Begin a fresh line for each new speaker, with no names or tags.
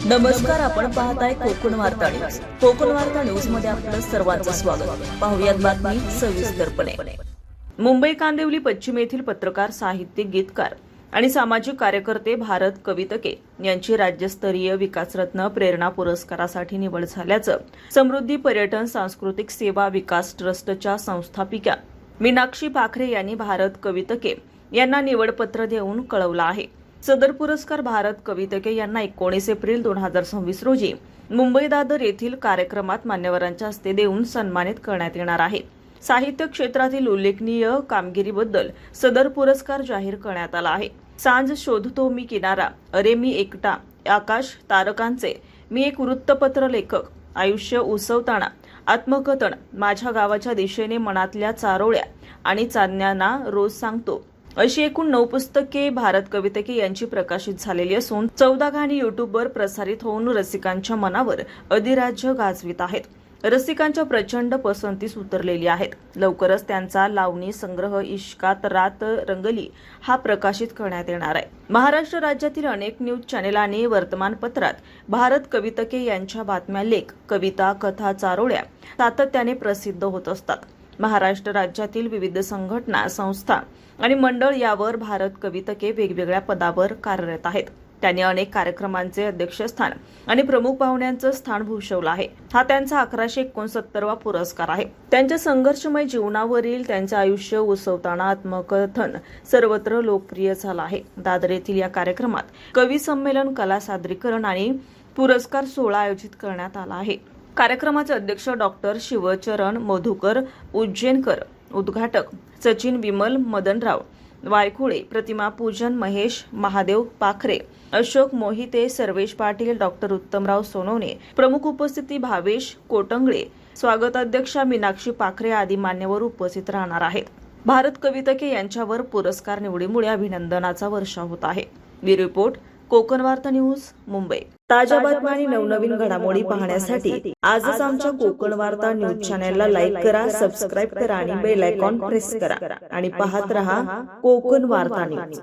नमस्कार, आपण पाहताय कोकण वार्ता न्यूज. कोकण वार्ता न्यूज मध्ये आपलं सर्वांचं स्वागत. पाहुयात बातमी सविस्तरपणे. मुंबई कांदिवली पश्चिम येथील पत्रकार, साहित्यिक, गीतकार आणि सामाजिक कार्यकर्ते भारत कवितके यांची राज्यस्तरीय विकासरत्न प्रेरणा पुरस्कारासाठी निवड झाल्याचं समृद्धी पर्यटन सांस्कृतिक सेवा विकास ट्रस्टच्या संस्थापिका मीनाक्षी पाखरे यांनी भारत कवितके यांना निवडपत्र देऊन कळवलं आहे. सदर पुरस्कार भारत कवितके यांना 19 एप्रिल 2026 रोजी मुंबई दादर येथील कार्यक्रमात मान्यवरांच्या हस्ते देऊन सन्मानित करण्यात येणार आहे. साहित्य क्षेत्रातील उल्लेखनीय कामगिरीबद्दल सदर पुरस्कार जाहीर करण्यात आला आहे. सांज शोधतो मी किनारा, अरे मी एकटा, आकाश तारकांचे, मी एक वृत्तपत्र लेखक, आयुष्य उसवताना, आत्मकथन, माझ्या गावाच्या दिशेने, मनातल्या चारोळ्या आणि चांदण्यांना रोज सांगतो अशी एकूण 9 पुस्तके भारत कवितके यांची प्रकाशित झालेली असून 14 गाणी युट्यूबवर प्रसारित होऊन रसिकांच्या मनावर अधिराज्य गाजवित आहेत. रसिकांच्या प्रचंड पसंतीस उतरलेली आहेत. लवकरच त्यांचा लावणी संग्रह इश्कात रात रंगली हा प्रकाशित करण्यात येणार आहे. महाराष्ट्र राज्यातील अनेक न्यूज चॅनेल आणि वर्तमानपत्रात भारत कवितके यांच्या बातम्या, लेख, कविता, कथा, चारोळ्या सातत्याने प्रसिद्ध होत असतात. महाराष्ट्र राज्यातील विविध संघटना, संस्था आणि मंडळ यावर भारत कवितके वेगवेगळ्या पदावर कार्यरत आहेत. त्यांनी अनेक कार्यक्रमांचे अध्यक्षस्थान आणि प्रमुख पाहुण्यांचं स्थान भूषवलं आहे. हा त्यांचा 1169वा पुरस्कार आहे. त्यांच्या संघर्षमय जीवनावरील त्यांचे आयुष्य उसवताना आत्मकथन सर्वत्र लोकप्रिय झालं आहे. दादर येथील या कार्यक्रमात कवी संमेलन, कला सादरीकरण आणि पुरस्कार सोहळा आयोजित करण्यात आला आहे. कार्यक्रमाचे अध्यक्ष डॉक्टर शिवचरण मधुकर उज्जैनकर, उद्घाटक सचिन विमल, मदनराव वायखुळे, प्रतिमा पूजन महेश महादेव पाखरे, अशोक मोहिते, सर्वेश पाटील, डॉक्टर उत्तमराव सोनवणे, प्रमुख उपस्थिती भावेश कोटंगळे, स्वागताध्यक्षा मीनाक्षी पाखरे आदी मान्यवर उपस्थित राहणार आहेत. भारत कवितके यांच्यावर पुरस्कार निवडीमुळे अभिनंदनाचा वर्षाव होत आहे. ब्युरो रिपोर्ट, कोकण वार्ता न्यूज, मुंबई. ताज्या बातम्या आणि नवनवीन घडामोडी पाहण्यासाठी आजच आमच्या कोकण वार्ता न्यूज चॅनलला लाईक करा, सबस्क्राईब करा आणि बेल आयकॉन प्रेस करा आणि पाहत रहा कोकण वार्ता न्यूज.